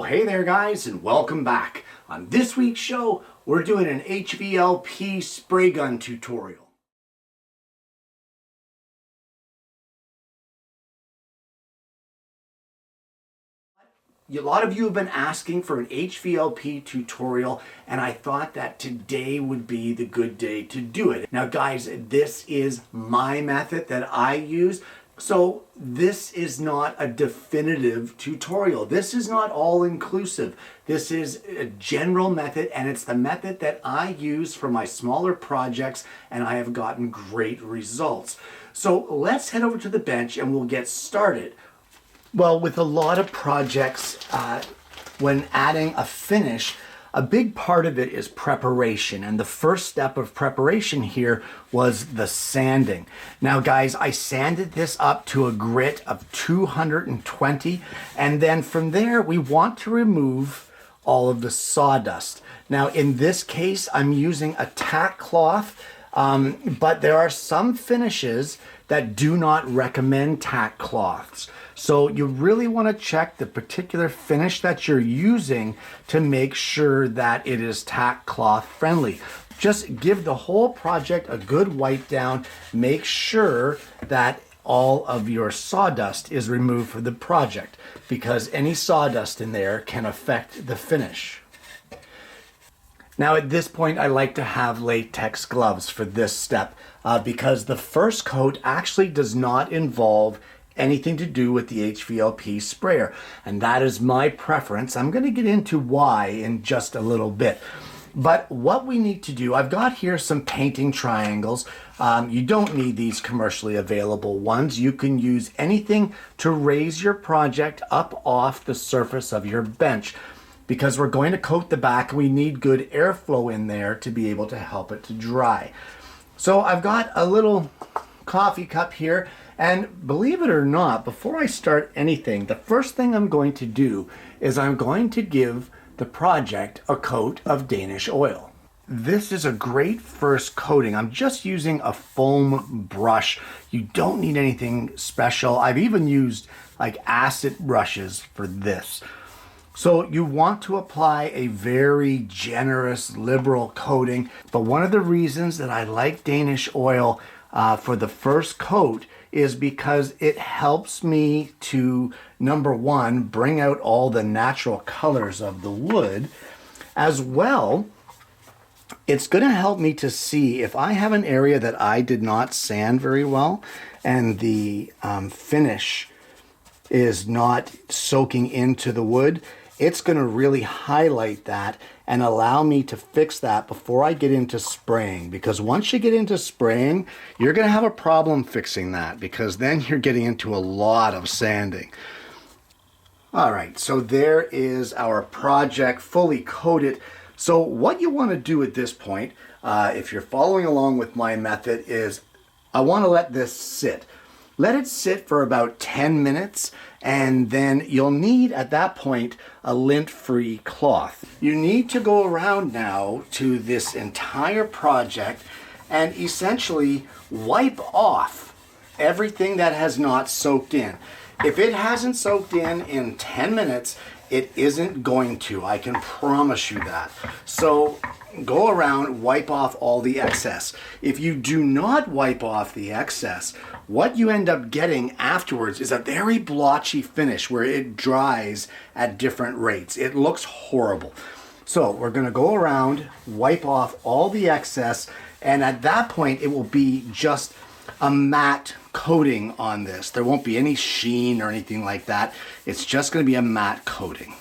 Well, hey there guys, and welcome back. On this week's show, we're doing an HVLP spray gun tutorial. A lot of you have been asking for an HVLP tutorial, and I thought that today would be the good day to do it. Now guys, this is my method that I use. So this is not a definitive tutorial. This is not all inclusive. This is a general method, and it's the method that I use for my smaller projects, and I have gotten great results. So let's head over to the bench and we'll get started. Well, with a lot of projects, when adding a finish, a big part of it is preparation. And the first step of preparation here was the sanding. Now guys, I sanded this up to a grit of 220. And then from there, we want to remove all of the sawdust. Now in this case, I'm using a tack cloth, but there are some finishes that do not recommend tack cloths. So you really want to check the particular finish that you're using to make sure that it is tack cloth friendly. Just give the whole project a good wipe down. Make sure that all of your sawdust is removed from the project, because any sawdust in there can affect the finish. Now at this point, I like to have latex gloves for this step because the first coat actually does not involve anything to do with the HVLP sprayer, and that is my preference. I'm going to get into why in just a little bit. But what we need to do, I've got here some painting triangles. You don't need these commercially available ones. You can use anything to raise your project up off the surface of your bench, because we're going to coat the back and we need good airflow in there to be able to help it to dry. So I've got a little coffee cup here, and believe it or not, before I start anything, the first thing I'm going to do is I'm going to give the project a coat of Danish oil. This is a great first coating. I'm just using a foam brush. You don't need anything special. I've even used like acid brushes for this. So you want to apply a very generous, liberal coating. But one of the reasons that I like Danish oil for the first coat is because it helps me to, number one, bring out all the natural colors of the wood. As well, it's going to help me to see if I have an area that I did not sand very well and the finish is not soaking into the wood. It's going to really highlight that and allow me to fix that before I get into spraying. Because once you get into spraying, you're going to have a problem fixing that, because then you're getting into a lot of sanding. All right, so there is our project fully coated. So what you want to do at this point, if you're following along with my method, is I want to let this sit. Let it sit for about 10 minutes, and then you'll need at that point a lint-free cloth. You need to go around now to this entire project and essentially wipe off everything that has not soaked in. If it hasn't soaked in 10 minutes, it isn't going to. I can promise you that. So go around, wipe off all the excess. If you do not wipe off the excess, what you end up getting afterwards is a very blotchy finish where it dries at different rates. It looks horrible. So we're going to go around, wipe off all the excess, and at that point it will be just a matte coating on this. There won't be any sheen or anything like that. It's just going to be a matte coating.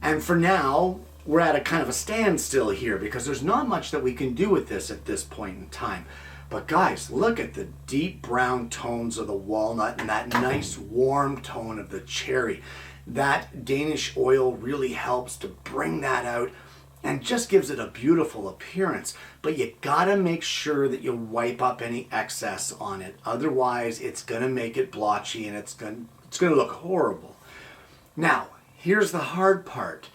And for now, we're at a kind of a standstill here because there's not much that we can do with this at this point in time. But guys, look at the deep brown tones of the walnut and that nice warm tone of the cherry. That Danish oil really helps to bring that out and just gives it a beautiful appearance. But you gotta make sure that you wipe up any excess on it. Otherwise, it's gonna make it blotchy and it's gonna look horrible. Now, here's the hard part.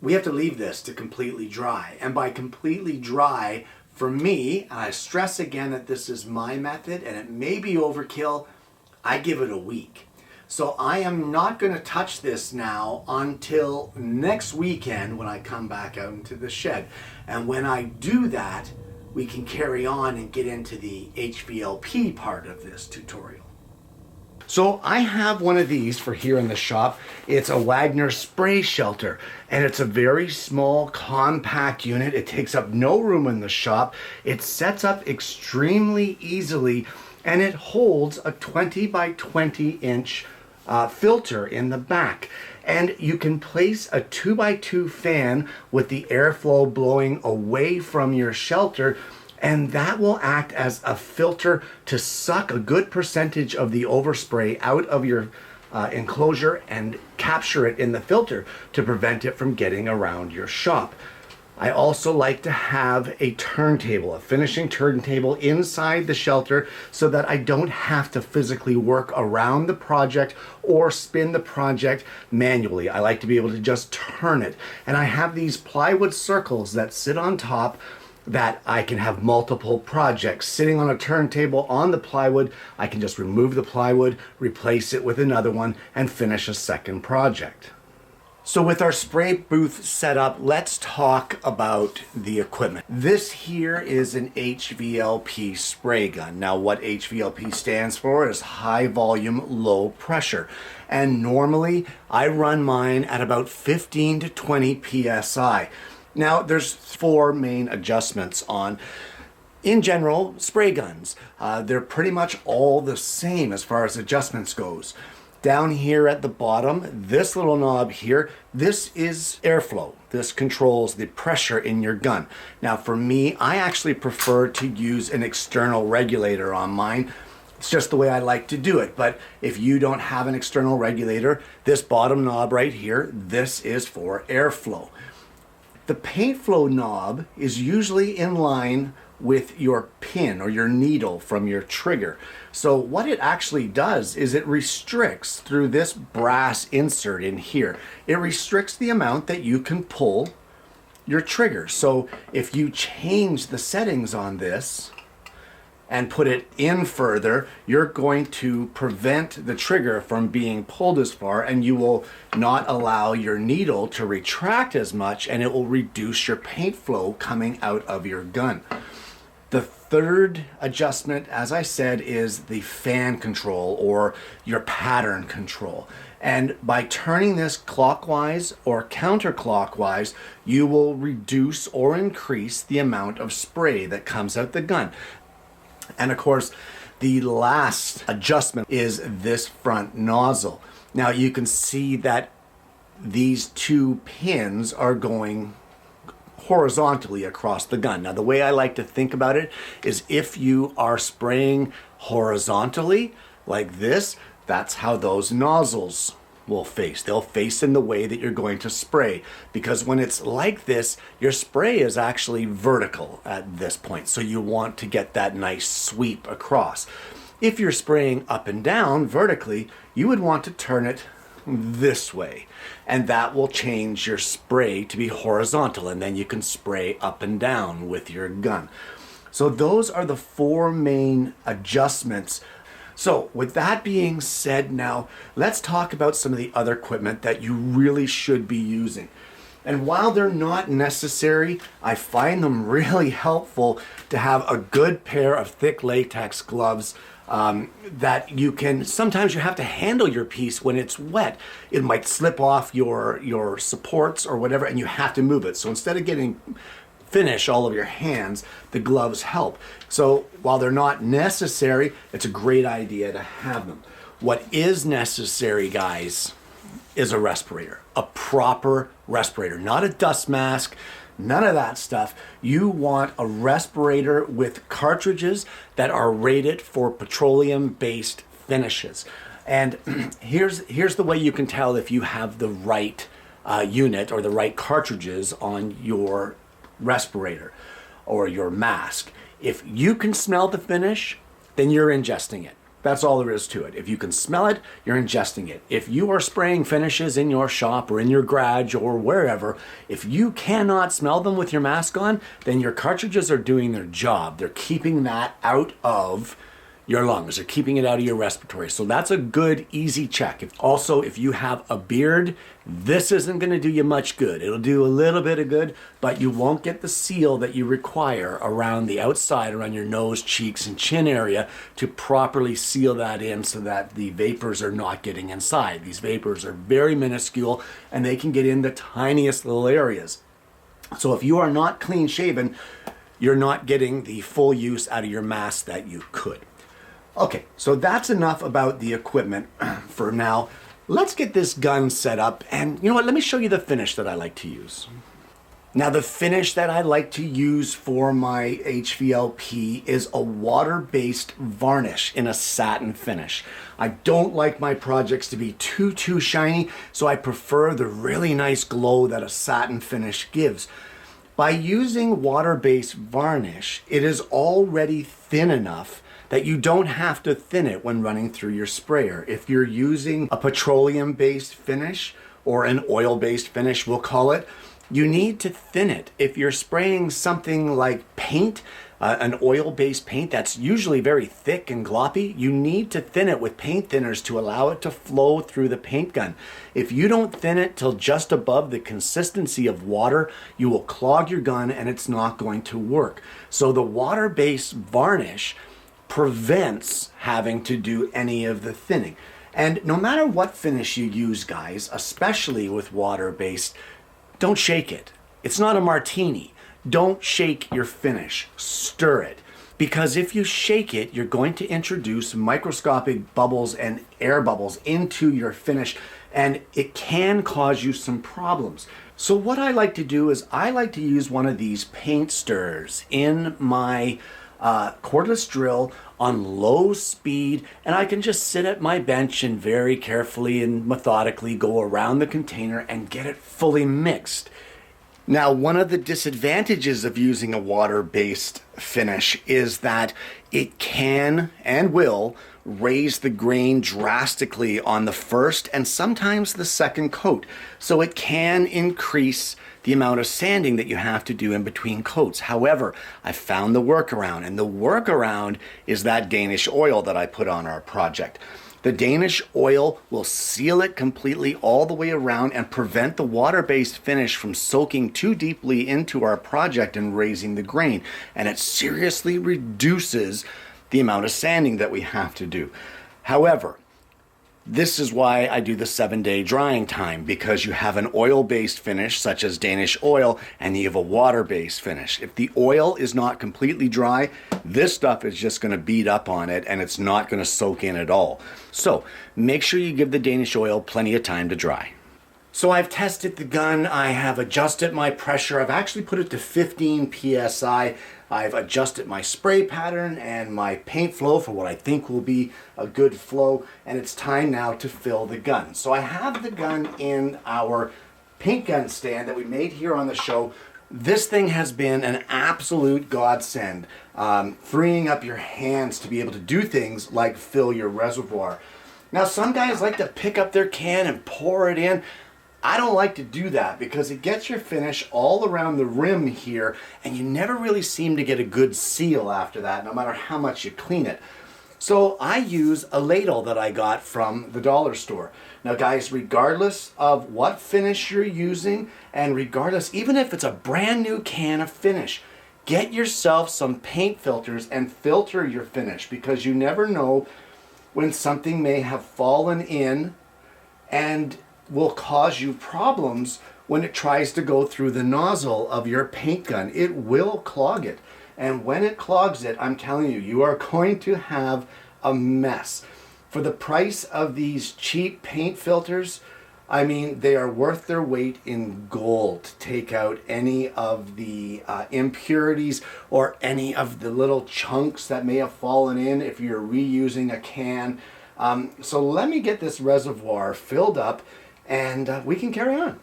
We have to leave this to completely dry. And by completely dry, for me, and I stress again that this is my method and it may be overkill, I give it a week. So I am not going to touch this now until next weekend when I come back out into the shed. And when I do that, we can carry on and get into the HVLP part of this tutorial. So I have one of these for here in the shop. It's a Wagner spray shelter, and it's a very small, compact unit. It takes up no room in the shop. It sets up extremely easily, and it holds a 20 by 20 inch filter in the back. And you can place a 2x2 fan with the airflow blowing away from your shelter, and that will act as a filter to suck a good percentage of the overspray out of your enclosure and capture it in the filter to prevent it from getting around your shop. I also like to have a turntable, a finishing turntable inside the shelter so that I don't have to physically work around the project or spin the project manually. I like to be able to just turn it. And I have these plywood circles that sit on top that I can have multiple projects sitting on a turntable on the plywood. I can just remove the plywood, replace it with another one, and finish a second project. So with our spray booth set up, let's talk about the equipment. This here is an HVLP spray gun. Now what HVLP stands for is high volume, low pressure. And normally I run mine at about 15 to 20 PSI. Now there's four main adjustments on, in general, spray guns. They're pretty much all the same as far as adjustments goes. Down here at the bottom, this little knob here, this is airflow. This controls the pressure in your gun. Now for me, I actually prefer to use an external regulator on mine. It's just the way I like to do it. But if you don't have an external regulator, this bottom knob right here, this is for airflow. The paint flow knob is usually in line with your pin or your needle from your trigger. So what it actually does is it restricts through this brass insert in here. It restricts the amount that you can pull your trigger. So if you change the settings on this and put it in further, you're going to prevent the trigger from being pulled as far, and you will not allow your needle to retract as much, and it will reduce your paint flow coming out of your gun. The third adjustment, as I said, is the fan control or your pattern control. And by turning this clockwise or counterclockwise, you will reduce or increase the amount of spray that comes out the gun. And of course, the last adjustment is this front nozzle. Now you can see that these two pins are going horizontally across the gun. Now the way I like to think about it is if you are spraying horizontally like this, that's how those nozzles will face. They'll face in the way that you're going to spray, because when it's like this, your spray is actually vertical at this point. So you want to get that nice sweep across. If you're spraying up and down vertically, you would want to turn it this way, and that will change your spray to be horizontal, and then you can spray up and down with your gun. So those are the four main adjustments. So with that being said, now let's talk about some of the other equipment that you really should be using. And while they're not necessary, I find them really helpful to have a good pair of thick latex gloves that you can, sometimes you have to handle your piece when it's wet. It might slip off your supports or whatever, and you have to move it. So instead of getting finish all of your hands, the gloves help. So while they're not necessary, it's a great idea to have them. What is necessary, guys, is a respirator, a proper respirator, not a dust mask, none of that stuff. You want a respirator with cartridges that are rated for petroleum-based finishes. And here's the way you can tell if you have the right unit or the right cartridges on your respirator or your mask. If you can smell the finish, then you're ingesting it. That's all there is to it. If you can smell it, you're ingesting it. If you are spraying finishes in your shop or in your garage or wherever, if you cannot smell them with your mask on, then your cartridges are doing their job. They're keeping that out of your lungs. They're keeping it out of your respiratory. So that's a good, easy check. Also, if you have a beard, this isn't going to do you much good. It'll do a little bit of good, but you won't get the seal that you require around the outside, around your nose, cheeks, and chin area to properly seal that in so that the vapors are not getting inside. These vapors are very minuscule and they can get in the tiniest little areas. So if you are not clean shaven, you're not getting the full use out of your mask that you could. Okay, so that's enough about the equipment for now. Let's get this gun set up, and you know what, let me show you the finish that I like to use. Now the finish that I like to use for my HVLP is a water-based varnish in a satin finish. I don't like my projects to be too shiny, so I prefer the really nice glow that a satin finish gives. By using water-based varnish, it is already thin enough that you don't have to thin it when running through your sprayer. If you're using a petroleum-based finish or an oil-based finish, we'll call it, you need to thin it. If you're spraying something like paint, an oil-based paint that's usually very thick and gloppy, you need to thin it with paint thinners to allow it to flow through the paint gun. If you don't thin it till just above the consistency of water, you will clog your gun and it's not going to work. So the water-based varnish prevents having to do any of the thinning. And no matter what finish you use, guys, especially with water-based, don't shake it. It's not a martini. Don't shake your finish. Stir it. Because if you shake it, you're going to introduce microscopic bubbles and air bubbles into your finish, and it can cause you some problems. So what I like to do is I like to use one of these paint stirrers in my cordless drill on low speed, and I can just sit at my bench and very carefully and methodically go around the container and get it fully mixed. Now, one of the disadvantages of using a water-based finish is that it can and will raise the grain drastically on the first and sometimes the second coat. So it can increase the amount of sanding that you have to do in between coats. However, I found the workaround, and the workaround is that Danish oil that I put on our project. The Danish oil will seal it completely all the way around and prevent the water-based finish from soaking too deeply into our project and raising the grain. And it seriously reduces the amount of sanding that we have to do. However, this is why I do the 7-day drying time, because you have an oil-based finish such as Danish oil and you have a water-based finish. If the oil is not completely dry, this stuff is just going to beat up on it and it's not going to soak in at all. So make sure you give the Danish oil plenty of time to dry. So I've tested the gun, I have adjusted my pressure, I've actually put it to 15 psi. I've adjusted my spray pattern and my paint flow for what I think will be a good flow, and it's time now to fill the gun. So I have the gun in our paint gun stand that we made here on the show. This thing has been an absolute godsend, freeing up your hands to be able to do things like fill your reservoir. Now, some guys like to pick up their can and pour it in. I don't like to do that because it gets your finish all around the rim here and you never really seem to get a good seal after that, no matter how much you clean it. So I use a ladle that I got from the dollar store. Now guys, regardless of what finish you're using, and regardless, even if it's a brand new can of finish, get yourself some paint filters and filter your finish, because you never know when something may have fallen in and will cause you problems when it tries to go through the nozzle of your paint gun. It will clog it. And when it clogs it, I'm telling you, you are going to have a mess. For the price of these cheap paint filters, I mean, they are worth their weight in gold to take out any of the impurities or any of the little chunks that may have fallen in if you're reusing a can. So let me get this reservoir filled up and we can carry on.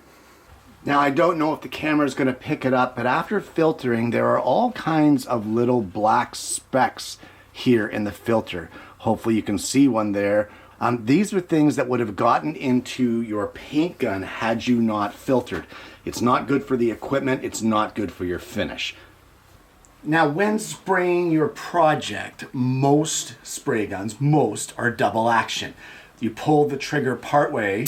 Now, I don't know if the camera is going to pick it up, but after filtering, there are all kinds of little black specks here in the filter. Hopefully you can see one there. These are things that would have gotten into your paint gun had you not filtered. It's not good for the equipment. It's not good for your finish. Now, when spraying your project, most spray guns, most are double action. You pull the trigger part way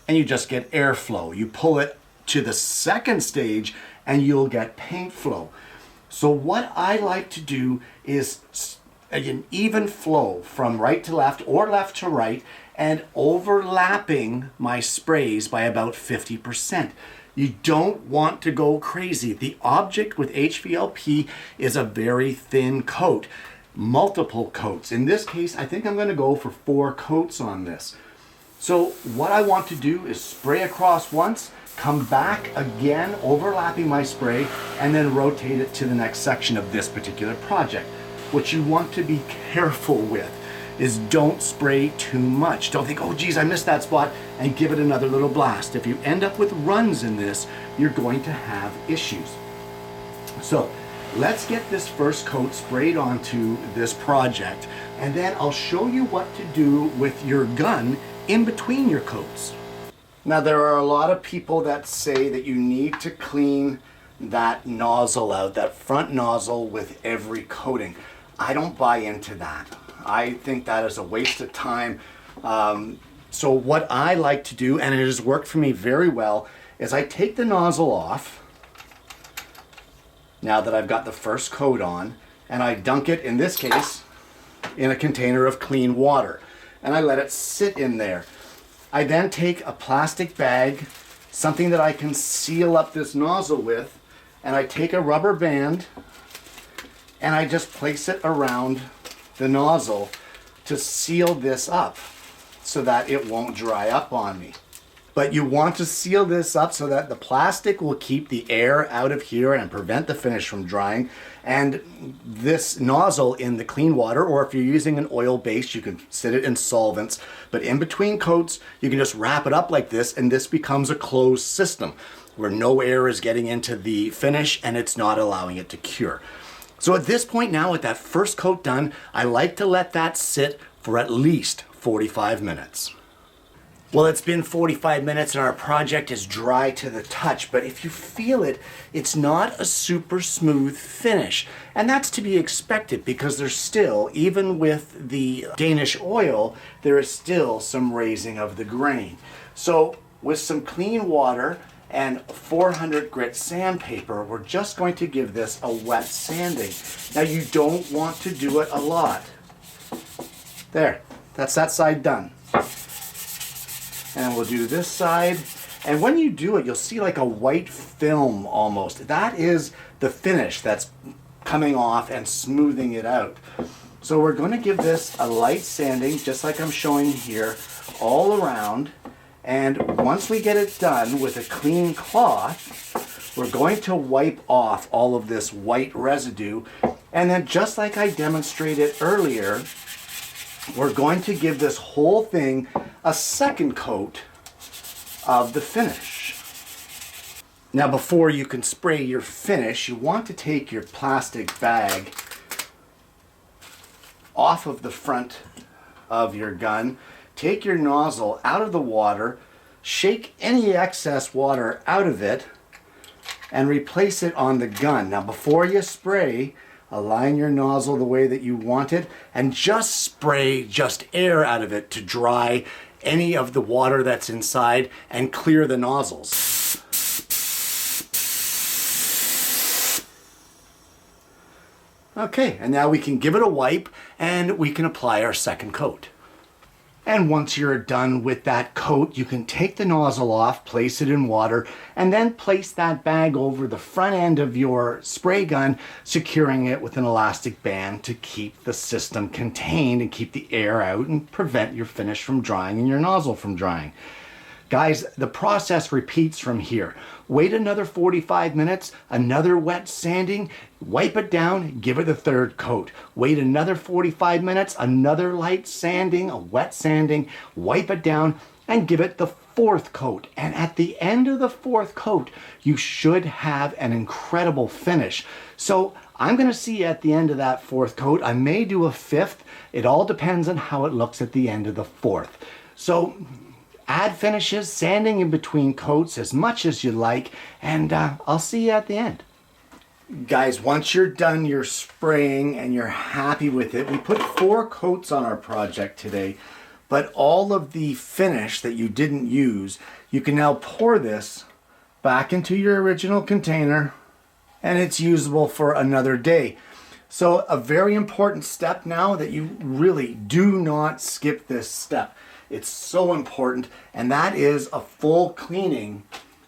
and you just get airflow. You pull it to the second stage and you'll get paint flow. So what I like to do is an even flow from right to left or left to right and overlapping my sprays by about 50%. You don't want to go crazy. The object with HVLP is a very thin coat, multiple coats. In this case, I think I'm going to go for 4 coats on this. So what I want to do is spray across once, come back again, overlapping my spray, and then rotate it to the next section of this particular project. What you want to be careful with is don't spray too much. Don't think, oh geez, I missed that spot, and give it another little blast. If you end up with runs in this, you're going to have issues. So let's get this first coat sprayed onto this project, and then I'll show you what to do with your gun in between your coats. Now, there are a lot of people that say that you need to clean that nozzle out, that front nozzle, with every coating. I don't buy into that. I think that is a waste of time. So what I like to do, and it has worked for me very well, is I take the nozzle off, now that I've got the first coat on, and I dunk it, in this case, in a container of clean water, and I let it sit in there. I then take a plastic bag, something that I can seal up this nozzle with, and I take a rubber band and I just place it around the nozzle to seal this up so that it won't dry up on me. But you want to seal this up so that the plastic will keep the air out of here and prevent the finish from drying. And this nozzle in the clean water, or if you're using an oil base, you can sit it in solvents. But in between coats, you can just wrap it up like this, and this becomes a closed system where no air is getting into the finish and it's not allowing it to cure. So at this point now, with that first coat done, I like to let that sit for at least 45 minutes. Well, it's been 45 minutes and our project is dry to the touch, but if you feel it, it's not a super smooth finish. And that's to be expected because there's still, even with the Danish oil, there is still some raising of the grain. So with some clean water and 400 grit sandpaper, we're just going to give this a wet sanding. Now, you don't want to do it a lot. There, that's that side done. And we'll do this side. And when you do it, you'll see like a white film almost. That is the finish that's coming off and smoothing it out. So we're going to give this a light sanding, just like I'm showing here, all around. And once we get it done with a clean cloth, we're going to wipe off all of this white residue. And then, just like I demonstrated earlier, we're going to give this whole thing a second coat of the finish. Now, before you can spray your finish, you want to take your plastic bag off of the front of your gun, take your nozzle out of the water, shake any excess water out of it, and replace it on the gun. Now, before you spray, align your nozzle the way that you want it, and just spray just air out of it to dry any of the water that's inside and clear the nozzles. Okay, and now we can give it a wipe and we can apply our second coat. And once you're done with that coat, you can take the nozzle off, place it in water, and then place that bag over the front end of your spray gun, securing it with an elastic band to keep the system contained and keep the air out and prevent your finish from drying and your nozzle from drying. Guys, the process repeats from here. Wait another 45 minutes, another wet sanding, wipe it down, give it a third coat. Wait another 45 minutes, another light sanding, a wet sanding, wipe it down, and give it the fourth coat. And at the end of the fourth coat, you should have an incredible finish. So I'm going to see you at the end of that fourth coat. I may do a fifth. It all depends on how it looks at the end of the fourth. So add finishes, sanding in between coats as much as you like, and I'll see you at the end. Guys, once you're done your spraying and you're happy with it, we put 4 coats on our project today, but all of the finish that you didn't use, you can now pour this back into your original container and it's usable for another day. So a very important step now that you really do not skip this step. It's so important, and that is a full cleaning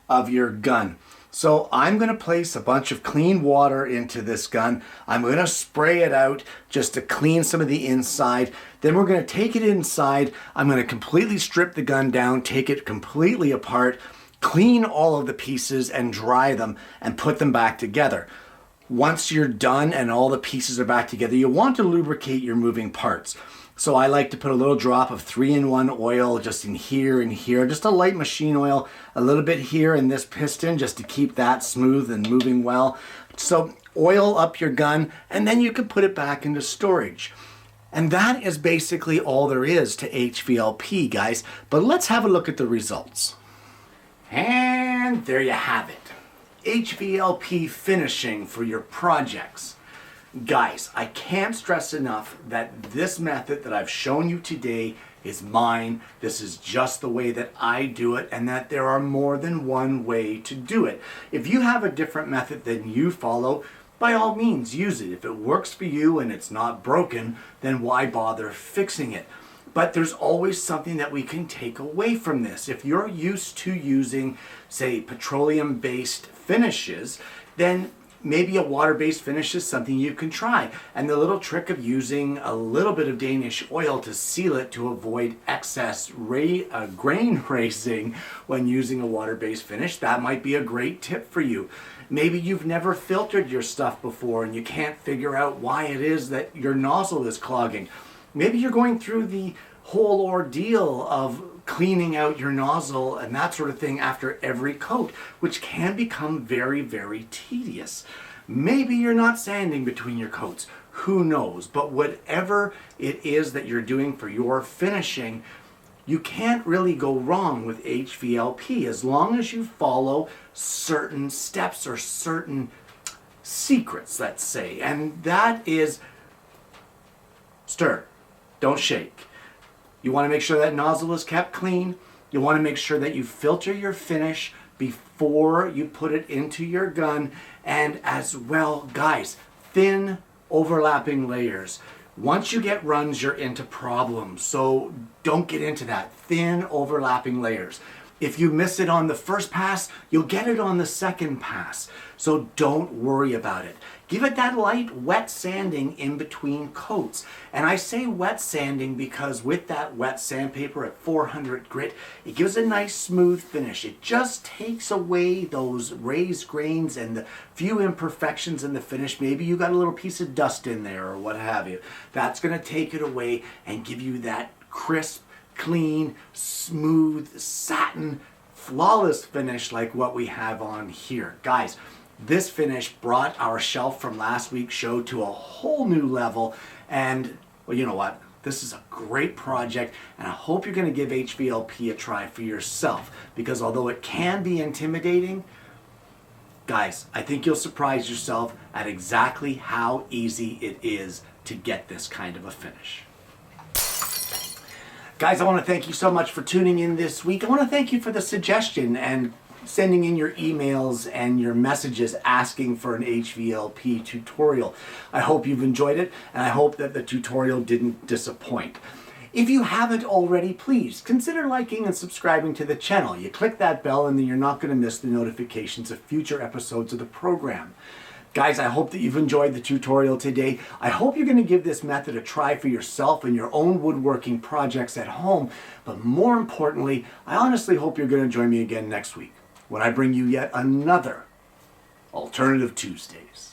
of your gun. So I'm going to place a bunch of clean water into this gun. I'm going to spray it out just to clean some of the inside. Then we're going to take it inside. I'm going to completely strip the gun down, take it completely apart, clean all of the pieces and dry them and put them back together. Once you're done and all the pieces are back together, you want to lubricate your moving parts. So I like to put a little drop of 3-in-1 oil just in here and here, just a light machine oil, a little bit here in this piston just to keep that smooth and moving well. So oil up your gun and then you can put it back into storage. And that is basically all there is to HVLP, guys. But let's have a look at the results. And there you have it. HVLP finishing for your projects. Guys, I can't stress enough that this method that I've shown you today is mine. This is just the way that I do it, and that there are more than one way to do it. If you have a different method than you follow, by all means use it. If it works for you and it's not broken, then why bother fixing it? But there's always something that we can take away from this. If you're used to using, say, petroleum-based finishes, then maybe a water-based finish is something you can try. And the little trick of using a little bit of Danish oil to seal it to avoid excess grain racing when using a water-based finish, that might be a great tip for you. Maybe you've never filtered your stuff before and you can't figure out why it is that your nozzle is clogging. Maybe you're going through the whole ordeal of cleaning out your nozzle and that sort of thing after every coat, which can become very, very tedious. Maybe you're not sanding between your coats. Who knows? But whatever it is that you're doing for your finishing, you can't really go wrong with HVLP as long as you follow certain steps or certain secrets, let's say. And that is stir, don't shake. You want to make sure that nozzle is kept clean. You want to make sure that you filter your finish before you put it into your gun. And as well, guys, thin overlapping layers. Once you get runs, you're into problems. So don't get into that. Thin overlapping layers. If you miss it on the first pass, you'll get it on the second pass. So don't worry about it. Give it that light wet sanding in between coats. And I say wet sanding because with that wet sandpaper at 400 grit, it gives a nice smooth finish. It just takes away those raised grains and the few imperfections in the finish. Maybe you got a little piece of dust in there or what have you. That's going to take it away and give you that crisp, clean, smooth, satin, flawless finish like what we have on here. Guys, this finish brought our shelf from last week's show to a whole new level, and well, you know what? This is a great project, and I hope you're going to give HVLP a try for yourself, because although it can be intimidating, guys, I think you'll surprise yourself at exactly how easy it is to get this kind of a finish. Guys, I want to thank you so much for tuning in this week. I want to thank you for the suggestion and sending in your emails and your messages asking for an HVLP tutorial. I hope you've enjoyed it, and I hope that the tutorial didn't disappoint. If you haven't already, please consider liking and subscribing to the channel. You click that bell and then you're not going to miss the notifications of future episodes of the program. Guys, I hope that you've enjoyed the tutorial today. I hope you're going to give this method a try for yourself and your own woodworking projects at home. But more importantly, I honestly hope you're going to join me again next week when I bring you yet another Alternative Tuesdays.